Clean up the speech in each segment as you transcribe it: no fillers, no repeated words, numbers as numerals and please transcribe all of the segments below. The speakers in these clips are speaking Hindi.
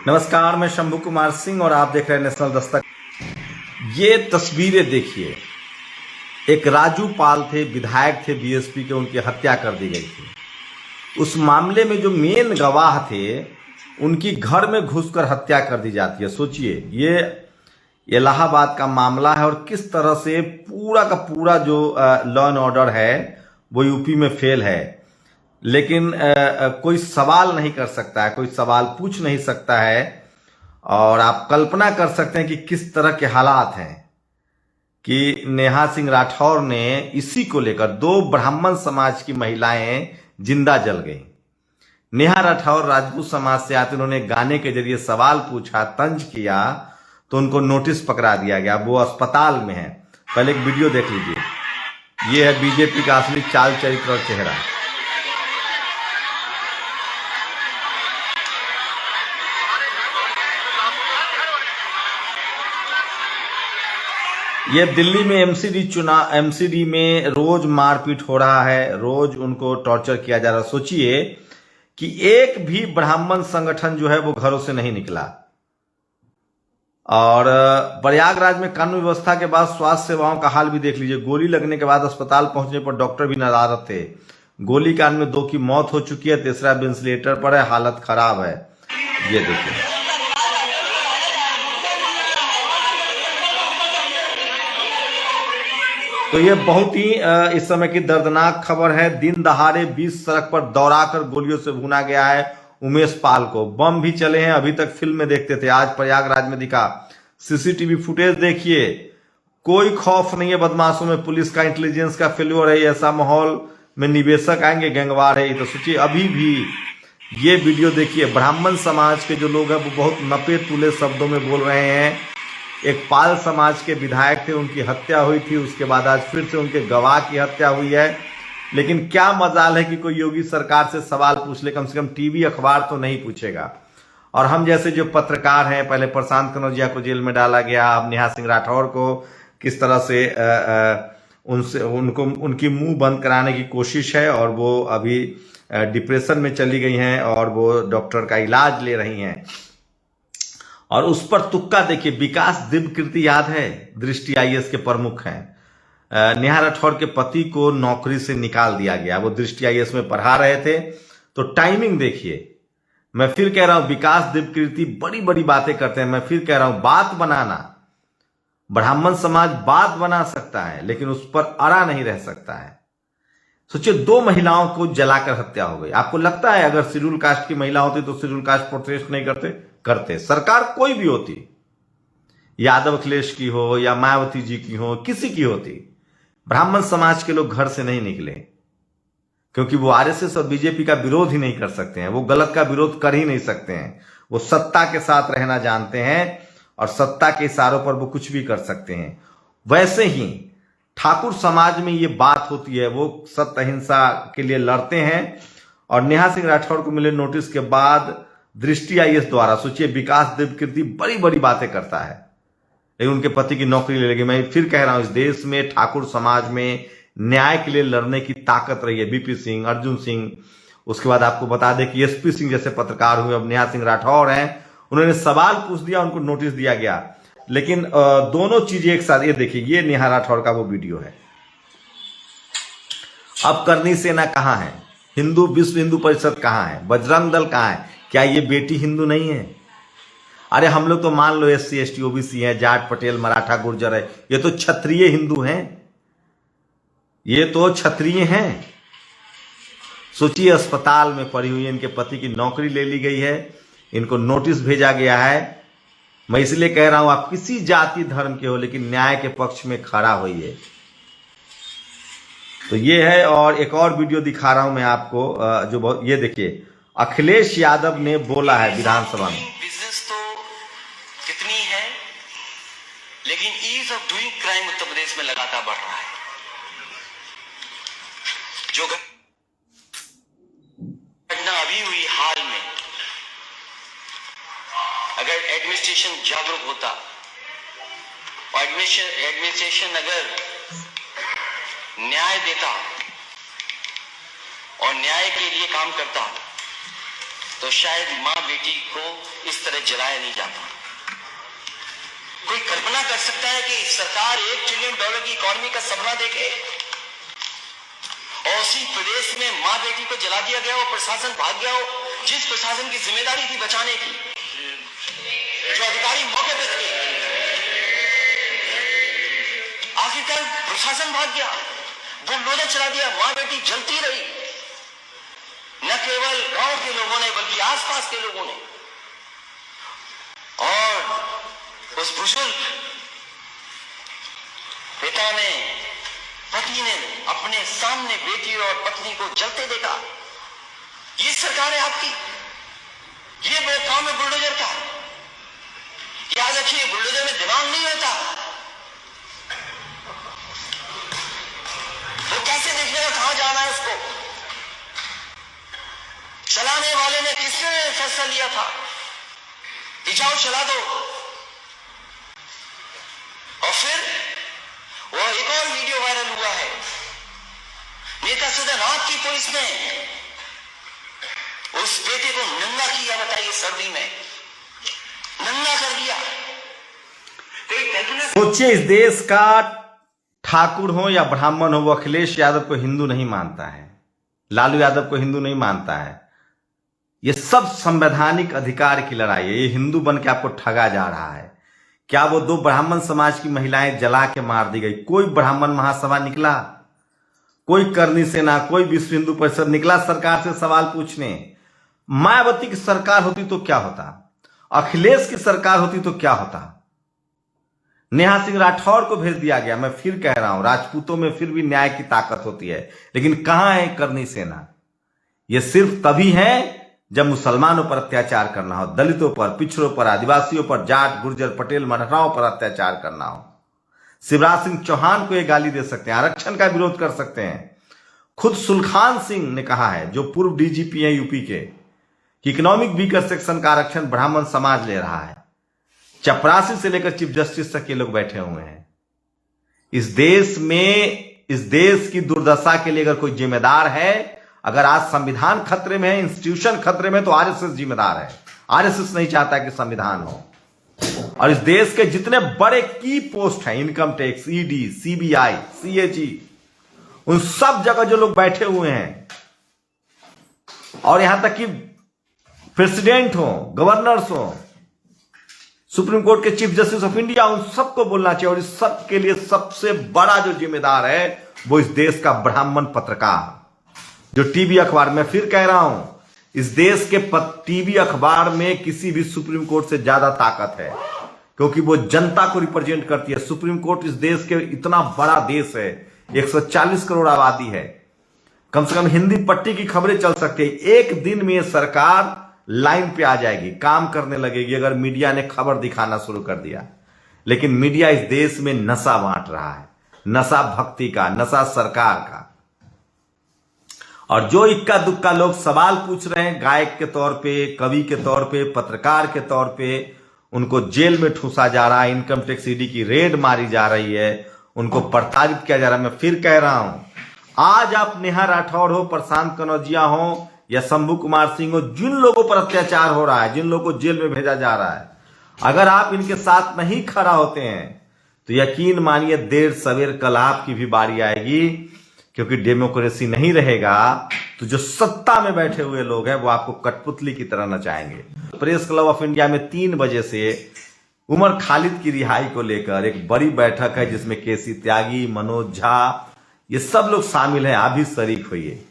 नमस्कार, मैं शंभू कुमार सिंह और आप देख रहे हैं नेशनल दस्तक। ये तस्वीरें देखिए, एक राजू पाल थे, विधायक थे बीएसपी के, उनकी हत्या कर दी गई थी। उस मामले में जो मेन गवाह थे उनकी घर में घुसकर हत्या कर दी जाती है। सोचिए, ये इलाहाबाद का मामला है और किस तरह से पूरा का पूरा जो लॉ एंड ऑर्डर है वो यूपी में फेल है। लेकिन कोई सवाल नहीं कर सकता है, कोई सवाल पूछ नहीं सकता है। और आप कल्पना कर सकते हैं कि किस तरह के हालात हैं कि नेहा सिंह राठौर ने इसी को लेकर 2 ब्राह्मण समाज की महिलाएं जिंदा जल गई। नेहा राठौर राजपूत समाज से आते, उन्होंने गाने के जरिए सवाल पूछा, तंज किया, तो उनको नोटिस पकड़ा दिया गया। वो अस्पताल में है। पहले एक वीडियो देख लीजिए। ये है बीजेपी का असली चाल चरित्र और चेहरा। ये दिल्ली में एमसीडी में रोज मारपीट हो रहा है, रोज उनको टॉर्चर किया जा रहा है। सोचिए कि एक भी ब्राह्मण संगठन जो है वो घरों से नहीं निकला। और प्रयागराज में कानून व्यवस्था के बाद स्वास्थ्य सेवाओं का हाल भी देख लीजिए। गोली लगने के बाद अस्पताल पहुंचने पर डॉक्टर भी नाराज थे। गोलीकांड में 2 की मौत हो चुकी है, तीसरा वेंटिलेटर पर है, हालत खराब है। ये देखिए, तो ये बहुत ही इस समय की दर्दनाक खबर है। दिन दहाड़े 20 सड़क पर दौड़ाकर गोलियों से भुना गया है उमेश पाल को। बम भी चले हैं, अभी तक फिल्म में देखते थे, आज प्रयागराज में दिखा। सीसीटीवी फुटेज देखिए, कोई खौफ नहीं है बदमाशों में। पुलिस का इंटेलिजेंस का फेल्योर है। ऐसा माहौल में निवेशक आएंगे, गैंगवार है। तो सोचिए, अभी भी ये वीडियो देखिए, ब्राह्मण समाज के जो लोग हैं वो बहुत नपे तुले शब्दों में बोल रहे हैं। एक पाल समाज के विधायक थे, उनकी हत्या हुई थी, उसके बाद आज फिर से उनके गवाह की हत्या हुई है। लेकिन क्या मजाल है कि कोई योगी सरकार से सवाल पूछ ले, कम से कम टीवी अखबार तो नहीं पूछेगा। और हम जैसे जो पत्रकार हैं, पहले प्रशांत कनौजिया को जेल में डाला गया, अब नेहा सिंह राठौर को किस तरह से उनकी मुंह बंद कराने की कोशिश है। और वो अभी डिप्रेशन में चली गई हैं और वो डॉक्टर का इलाज ले रही हैं। और उस पर तुक्का देखिए, विकास दिव्यकीर्ति याद है, दृष्टि आईएएस के प्रमुख हैं। नेहा राठौर के पति को नौकरी से निकाल दिया गया। वो दृष्टि आईएएस में पढ़ा रहे थे। तो टाइमिंग देखिए। मैं फिर कह रहा हूं, विकास दिव्यकीर्ति बड़ी बड़ी बातें करते हैं। मैं फिर कह रहा हूं, बात बनाना, ब्राह्मण समाज बात बना सकता है लेकिन उस पर अड़ा नहीं रह सकता है। सोचिए, 2 महिलाओं को जलाकर हत्या हो गई। आपको लगता है अगर शेड्यूल कास्ट की महिला होती तो शेड्यूल कास्ट प्रोटेस्ट नहीं करते? सरकार कोई भी होती, यादव अखिलेश की हो या मायावती जी की हो, किसी की होती, ब्राह्मण समाज के लोग घर से नहीं निकले, क्योंकि वो आरएसएस और बीजेपी का विरोध ही नहीं कर सकते हैं। वो गलत का विरोध कर ही नहीं सकते हैं। वो सत्ता के साथ रहना जानते हैं और सत्ता के इशारों पर वो कुछ भी कर सकते हैं। वैसे ही ठाकुर समाज में ये बात होती है, वो सत्य अहिंसा के लिए लड़ते हैं। और नेहा सिंह राठौर को मिले नोटिस के बाद दृष्टि आईएएस द्वारा, सोचिए, विकास दिव्यकीर्ति बड़ी बड़ी बातें करता है लेकिन उनके पति की नौकरी ले लेगी। मैं फिर कह रहा हूं, इस देश में ठाकुर समाज में न्याय के लिए लड़ने की ताकत रही है। बीपी सिंह, अर्जुन सिंह, उसके बाद आपको बता दें कि एसपी सिंह जैसे पत्रकार हुए। अब नेहा सिंह राठौर हैं, उन्होंने सवाल पूछ दिया, उनको नोटिस दिया गया। लेकिन दोनों चीजें एक साथ। ये देखिए, ये नेहा राठौर का वो वीडियो है। अब करनी सेना कहां है? विश्व हिंदू परिषद कहां है? बजरंग दल कहां है? क्या ये बेटी हिंदू नहीं है? अरे हम लोग तो मान लो SC ST OBC है, जाट पटेल मराठा गुर्जर है, ये तो क्षत्रिय हिंदू हैं, ये तो क्षत्रिय हैं। सोचिए, अस्पताल में पड़ी हुई, इनके पति की नौकरी ले ली गई है, इनको नोटिस भेजा गया है। मैं इसलिए कह रहा हूं, आप किसी जाति धर्म के हो लेकिन न्याय के पक्ष में खड़ा होइए। तो ये है। और एक और वीडियो दिखा रहा हूं मैं आपको, जो बहुत, ये देखिए, अखिलेश यादव ने बोला है विधानसभा में, बिजनेस तो कितनी है लेकिन ease of doing crime Uttar Pradesh में लगातार बढ़ रहा है। जो घटना अभी हुई हाल में, अगर एडमिनिस्ट्रेशन जागरूक होता और एडमिनिस्ट्रेशन अगर न्याय देता और न्याय के लिए काम करता तो शायद मां बेटी को इस तरह जलाया नहीं जाता। कोई कल्पना कर सकता है कि सरकार $1 ट्रिलियन की इकोनॉमी का सपना देखे और उसी प्रदेश में मां बेटी को जला दिया गया हो, प्रशासन भाग गया हो, जिस प्रशासन की जिम्मेदारी थी बचाने की, जो अधिकारी मौके पे थे, आखिरकार प्रशासन भाग गया, बुलडोजर चला दिया, मां बेटी जलती रही। न केवल गांव के लोगों ने बल्कि आसपास के लोगों ने, और उस बुजुर्ग पिता ने, पति ने अपने सामने बेटी और पत्नी को जलते देखा। ये सरकार है आपकी, ये वो काम है बुलडोजर का। याद रखिए, बुलडोजर में दिमाग नहीं होता। वो कैसे देख लेगा कहां जाना है उसको? चलाने वाले ने किसने फैसला लिया था कि जाओ चला दो? और फिर वो एक और वीडियो वायरल हुआ है, नेता सदनाथ की पुलिस ने उस बेटे को नंगा किया, बताइए, सर्दी में नंगा कर दिया। सोचिए, इस देश का ठाकुर हो या ब्राह्मण हो, वो अखिलेश यादव को हिंदू नहीं मानता है, लालू यादव को हिंदू नहीं मानता है। ये सब संवैधानिक अधिकार की लड़ाई है। ये हिंदू बन के आपको ठगा जा रहा है। क्या वो 2 ब्राह्मण समाज की महिलाएं जला के मार दी गई? कोई ब्राह्मण महासभा निकला? कोई करनी सेना, कोई विश्व हिंदू परिषद निकला सरकार से सवाल पूछने? मायावती की सरकार होती तो क्या होता? अखिलेश की सरकार होती तो क्या होता? नेहा सिंह राठौर को भेज दिया गया। मैं फिर कह रहा हूं, राजपूतों में फिर भी न्याय की ताकत होती है, लेकिन कहां है करनी सेना? यह सिर्फ तभी है जब मुसलमानों पर अत्याचार करना हो, दलितों पर, पिछड़ों पर, आदिवासियों पर, जाट, गुर्जर, पटेल, मराठाओं पर अत्याचार करना हो। शिवराज सिंह चौहान को यह गाली दे सकते हैं, आरक्षण का विरोध कर सकते हैं। खुद सुलखान सिंह ने कहा है, जो पूर्व डीजीपी हैं यूपी के, कि इकोनॉमिक वीकर सेक्शन का आरक्षण ब्राह्मण समाज ले रहा है। चपरासी से लेकर चीफ जस्टिस तक ये लोग बैठे हुए हैं। इस देश में, इस देश की दुर्दशा के लिए अगर कोई जिम्मेदार है, अगर आज संविधान खतरे में है, इंस्टीट्यूशन खतरे में, तो आरएसएस जिम्मेदार है। आरएसएस नहीं चाहता कि संविधान हो। और इस देश के जितने बड़े की पोस्ट हैं, income tax, ED, CBI, CAG, उन सब जगह जो लोग बैठे हुए हैं, और यहां तक कि प्रेसिडेंट हो, गवर्नर्स हो, सुप्रीम कोर्ट के चीफ जस्टिस ऑफ इंडिया, उन सबको बोलना चाहिए। और इस सब के लिए सबसे बड़ा जो जिम्मेदार है, वो इस देश का ब्राह्मण पत्रकार, जो टीवी अखबार, मैं फिर कह रहा हूं, इस देश के टीवी अखबार में किसी भी सुप्रीम कोर्ट से ज्यादा ताकत है, क्योंकि वो जनता को रिप्रेजेंट करती है। सुप्रीम कोर्ट इस देश के, इतना बड़ा देश है, 140 करोड़ आबादी है, कम से कम हिंदी पट्टी की खबरें चल सकती है। एक दिन में सरकार लाइन पे आ जाएगी, काम करने लगेगी, अगर मीडिया ने खबर दिखाना शुरू कर दिया। लेकिन मीडिया इस देश में नशा बांट रहा है, नशा भक्ति का, नशा सरकार का। और जो इक्का दुक्का लोग सवाल पूछ रहे हैं, गायक के तौर पे, कवि के तौर पे, पत्रकार के तौर पे, उनको जेल में ठूसा जा रहा है, इनकम टैक्स ईडी की रेड मारी जा रही है, उनको प्रताड़ित किया जा रहा है। मैं फिर कह रहा हूं, आज आप नेहा राठौर हो, प्रशांत कनौजिया हो, या शंभू कुमार सिंह हो, जिन लोगों पर अत्याचार हो रहा है, जिन लोगों को जेल में भेजा जा रहा है, अगर आप इनके साथ नहीं खड़ा होते हैं, तो यकीन मानिए देर सवेर कल आपकी भी बारी आएगी। क्योंकि डेमोक्रेसी नहीं रहेगा तो जो सत्ता में बैठे हुए लोग हैं वो आपको कठपुतली की तरह नचाएंगे। प्रेस क्लब ऑफ इंडिया में 3 बजे से उमर खालिद की रिहाई को लेकर एक बड़ी बैठक है, जिसमें केसी त्यागी, मनोज झा, ये सब लोग शामिल हैं। आप भी शरीक होइए।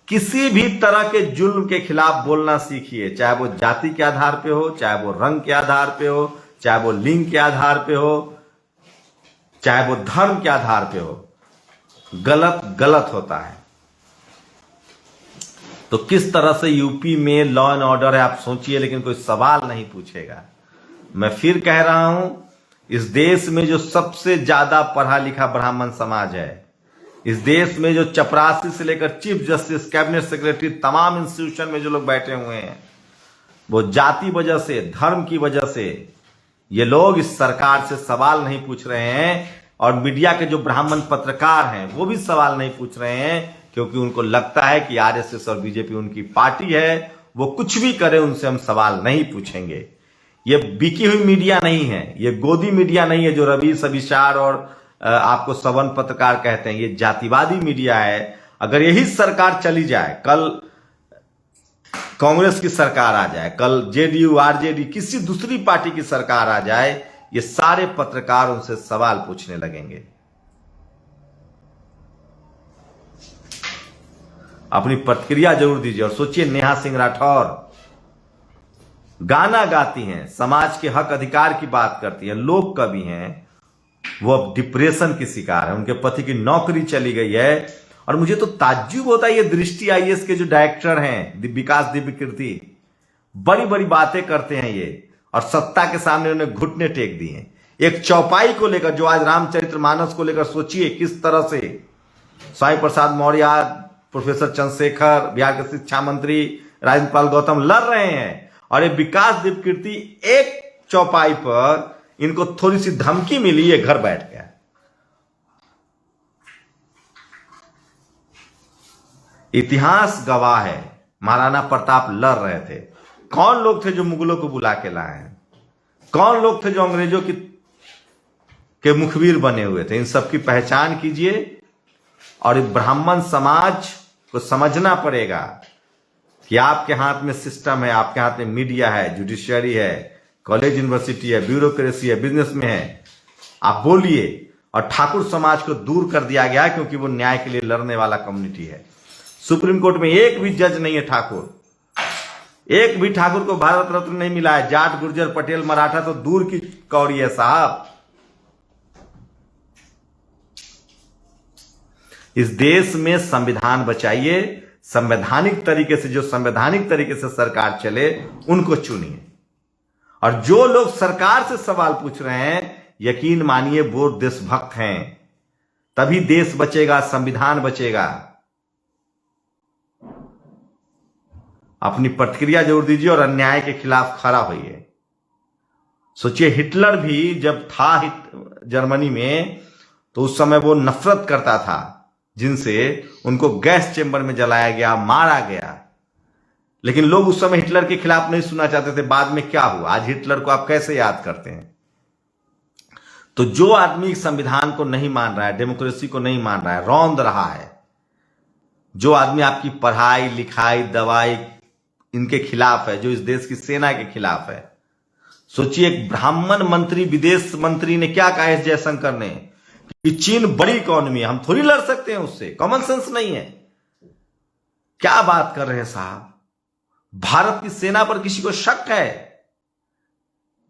किसी भी तरह के जुल्म के खिलाफ बोलना सीखिए, चाहे वो जाति के आधार पे हो, चाहे वो रंग के आधार पे हो, चाहे वो लिंग के आधार पे हो, चाहे वो धर्म के आधार पे हो। गलत गलत होता है। तो किस तरह से यूपी में लॉ एंड ऑर्डर है आप सोचिए, लेकिन कोई सवाल नहीं पूछेगा। मैं फिर कह रहा हूं, इस देश में जो सबसे ज्यादा पढ़ा लिखा ब्राह्मण समाज है, इस देश में जो चपरासी से लेकर चीफ जस्टिस, कैबिनेट सेक्रेटरी, तमाम इंस्टीट्यूशन में जो लोग बैठे हुए हैं, वो जाति वजह से, धर्म की वजह से ये लोग इस सरकार से सवाल नहीं पूछ रहे हैं। और मीडिया के जो ब्राह्मण पत्रकार हैं वो भी सवाल नहीं पूछ रहे हैं, क्योंकि उनको लगता है कि आरएसएस और बीजेपी उनकी पार्टी है, वो कुछ भी करे, उनसे हम सवाल नहीं पूछेंगे। ये बिकी हुई मीडिया नहीं है, ये गोदी मीडिया नहीं है जो रवि सविशार और आपको सवन पत्रकार कहते हैं। ये जातिवादी मीडिया है। अगर यही सरकार चली जाए, कल कांग्रेस की सरकार आ जाए, कल जेडीयू आरजेडी किसी दूसरी पार्टी की सरकार आ जाए, ये सारे पत्रकार उनसे सवाल पूछने लगेंगे। अपनी प्रतिक्रिया जरूर दीजिए। और सोचिए, नेहा सिंह राठौर गाना गाती हैं, समाज के हक अधिकार की बात करती हैं, लोक कवि हैं, वो अब डिप्रेशन की शिकार है। उनके पति की नौकरी चली गई है। और मुझे तो ताज्जुब होता है, ये दृष्टि आईएएस के जो डायरेक्टर हैं विकास दिव्यकीर्ति, बड़ी बड़ी बातें करते हैं ये, और सत्ता के सामने उन्हें घुटने टेक दिए हैं। एक चौपाई को लेकर, जो आज रामचरितमानस को लेकर सोचिए किस तरह से स्वामी प्रसाद मौर्य, प्रोफेसर चंद्रशेखर, बिहार के शिक्षा मंत्री राजेंद्र पाल गौतम लड़ रहे हैं, और ये विकास दिव्यकीर्ति एक चौपाई पर इनको थोड़ी सी धमकी मिली, ये घर बैठ गया। इतिहास गवाह है, महाराणा प्रताप लड़ रहे थे। कौन लोग थे जो मुगलों को बुला के लाए हैं? कौन लोग थे जो अंग्रेजों के मुखबिर बने हुए थे? इन सब की पहचान कीजिए। और ब्राह्मण समाज को समझना पड़ेगा कि आपके हाथ में सिस्टम है, आपके हाथ में मीडिया है, जुडिशियरी है, कॉलेज यूनिवर्सिटी है, ब्यूरोक्रेसी है, बिजनेस में है। आप बोलिए। और ठाकुर समाज को दूर कर दिया गया क्योंकि वो न्याय के लिए लड़ने वाला कम्युनिटी है। सुप्रीम कोर्ट में एक भी जज नहीं है ठाकुर, एक भी ठाकुर को भारत रत्न नहीं मिला है। जाट, गुर्जर, पटेल, मराठा तो दूर की कौड़ी है साहब। इस देश में संविधान बचाइए। संवैधानिक तरीके से, जो संवैधानिक तरीके से सरकार चले, उनको चुनिए। और जो लोग सरकार से सवाल पूछ रहे हैं, यकीन मानिए वो देशभक्त हैं। तभी देश बचेगा, संविधान बचेगा। अपनी प्रतिक्रिया जरूर दीजिए और अन्याय के खिलाफ खड़ा होइए। सोचिए, हिटलर भी जब था जर्मनी में, तो उस समय वो नफरत करता था जिनसे, उनको गैस चेंबर में जलाया गया, मारा गया। लेकिन लोग उस समय हिटलर के खिलाफ नहीं सुनना चाहते थे। बाद में क्या हुआ? आज हिटलर को आप कैसे याद करते हैं? तो जो आदमी संविधान को नहीं मान रहा है, डेमोक्रेसी को नहीं मान रहा है, रौंद रहा है, जो आदमी आपकी पढ़ाई लिखाई दवाई इनके खिलाफ है, जो इस देश की सेना के खिलाफ है। सोचिए, एक ब्राह्मण मंत्री, विदेश मंत्री ने क्या कहा एस जयशंकर ने कि चीन बड़ी इकोनॉमी है, हम थोड़ी लड़ सकते हैं उससे, कॉमन सेंस नहीं है। क्या बात कर रहे हैं साहब? भारत की सेना पर किसी को शक है?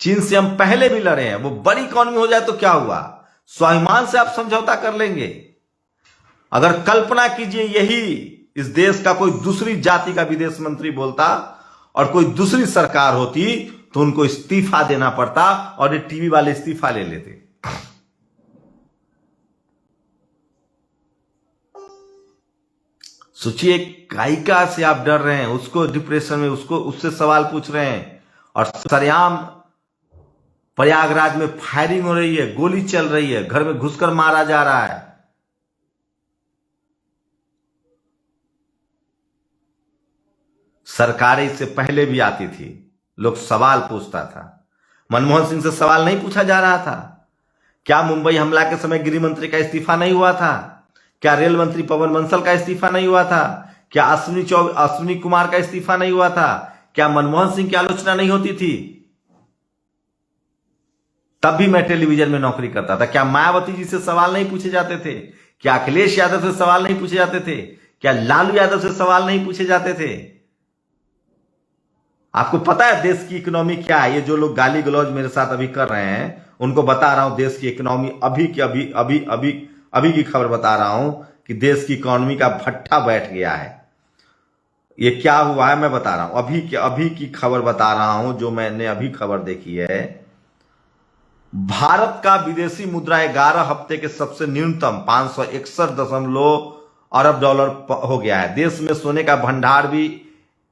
चीन से हम पहले भी लड़े हैं, वो बड़ी इकोनॉमी हो जाए तो क्या हुआ? स्वाभिमान से आप समझौता कर लेंगे। अगर कल्पना कीजिए, यही इस देश का कोई दूसरी जाति का विदेश मंत्री बोलता और कोई दूसरी सरकार होती, तो उनको इस्तीफा देना पड़ता और ये टीवी वाले इस्तीफा ले लेते। सोचिए, गायिका से आप डर रहे हैं, उसको डिप्रेशन में, उससे सवाल पूछ रहे हैं, और सरेआम प्रयागराज में फायरिंग हो रही है, गोली चल रही है, घर में घुसकर मारा जा रहा है। सरकारें इससे पहले भी आती थी, लोग सवाल पूछता था। मनमोहन सिंह से सवाल नहीं पूछा जा रहा था? क्या मुंबई हमला के समय गृह मंत्री का इस्तीफा नहीं हुआ था? क्या रेल मंत्री पवन बंसल का इस्तीफा नहीं हुआ था? क्या अश्विनी कुमार का इस्तीफा नहीं हुआ था? क्या मनमोहन सिंह की आलोचना नहीं होती थी? तब भी मैं टेलीविजन में नौकरी करता था। क्या मायावती जी से सवाल नहीं पूछे जाते थे? क्या अखिलेश यादव से सवाल नहीं पूछे जाते थे? क्या लालू यादव से सवाल नहीं पूछे जाते थे? आपको पता है देश की इकोनॉमी क्या है? ये जो लोग गाली गलौज मेरे साथ अभी कर रहे हैं, उनको बता रहा हूं देश की इकोनॉमी अभी की खबर बता रहा हूं कि देश की इकोनॉमी का भट्ठा बैठ गया है। ये क्या हुआ है मैं बता रहा हूं, अभी की खबर बता रहा हूं, जो मैंने अभी खबर देखी है। भारत का विदेशी मुद्रा 11 हफ्ते के सबसे न्यूनतम 561 अरब डॉलर हो गया है। देश में सोने का भंडार भी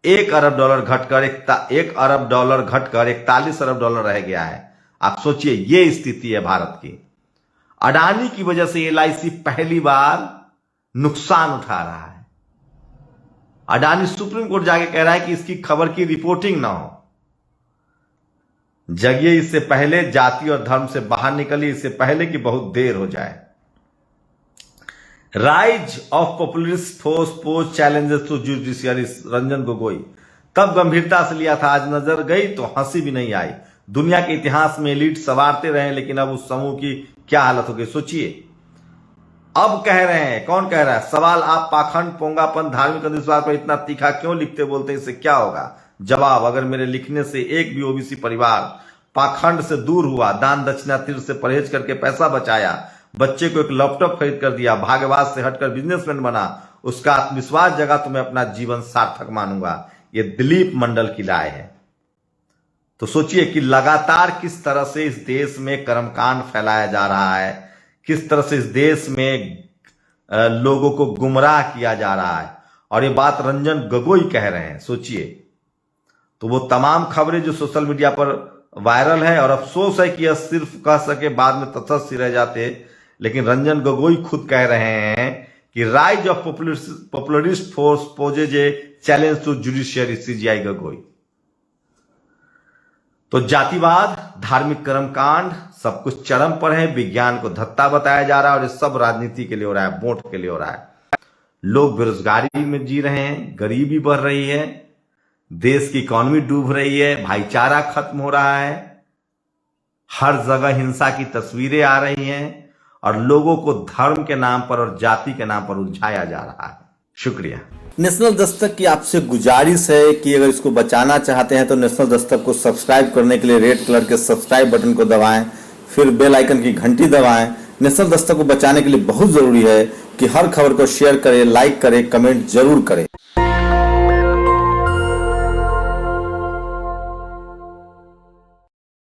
1 अरब डॉलर घटकर 41 अरब डॉलर रह गया है। आप सोचिए, ये स्थिति है भारत की। अडानी की वजह से LIC पहली बार नुकसान उठा रहा है। अडानी सुप्रीम कोर्ट जाके कह रहा है कि इसकी खबर की रिपोर्टिंग ना हो। जगिए इससे पहले, जाति और धर्म से बाहर निकलिए इससे पहले कि बहुत देर हो जाए। Rise of populist force pose challenges to judiciary, Ranjan Gogoi. तब गंभीरता से लिया था, आज नजर गई तो हंसी भी नहीं आई। दुनिया के इतिहास में एलिट संवारते रहे, लेकिन अब उस समूह की क्या हालत हो गई सोचिए। अब कह रहे हैं, कौन कह रहा है? सवाल, आप पाखंड, पोंगापन, धार्मिक अंधविश्वास पर इतना तीखा क्यों लिखते बोलते हैं, इससे क्या होगा? जवाब, अगर मेरे लिखने से एक भी ओबीसी परिवार पाखंड से दूर हुआ, दान दक्षिणा तीर्थ से परहेज करके पैसा बचाया, बच्चे को एक लैपटॉप खरीद कर दिया, भाग्यवाद से हटकर बिजनेसमैन बना, उसका आत्मविश्वास जगा, तो मैं अपना जीवन सार्थक मानूंगा। ये दिलीप मंडल की राय है। तो सोचिए कि लगातार किस तरह से इस देश में कर्मकांड फैलाया जा रहा है, किस तरह से इस देश में लोगों को गुमराह किया जा रहा है, और ये बात रंजन गोगोई कह रहे हैं। सोचिए, तो वो तमाम खबरें जो सोशल मीडिया पर वायरल है, और अफसोस है कि यह सिर्फ कह सके, बाद में तटस्थ रह जाते, लेकिन रंजन गोगोई खुद कह रहे हैं कि rise of populist force poses a challenge to judiciary, CJI Gogoi. तो जातिवाद, धार्मिक कर्मकांड, सब कुछ चरम पर है। विज्ञान को धत्ता बताया जा रहा है, और ये सब राजनीति के लिए हो रहा है, वोट के लिए हो रहा है। लोग बेरोजगारी में जी रहे हैं, गरीबी बढ़ रही है, देश की इकोनॉमी डूब रही है, भाईचारा खत्म हो रहा है, हर जगह हिंसा की तस्वीरें आ रही हैं, और लोगों को धर्म के नाम पर और जाति के नाम पर उलझाया जा रहा है। शुक्रिया। नेशनल दस्तक की आपसे गुजारिश है कि अगर इसको बचाना चाहते हैं तो नेशनल दस्तक को सब्सक्राइब करने के लिए रेड कलर के सब्सक्राइब बटन को दबाएं, फिर बेल आइकन की घंटी दबाएं। नेशनल दस्तक को बचाने के लिए बहुत जरूरी है कि हर खबर को शेयर करें, लाइक करें, कमेंट जरूर करें।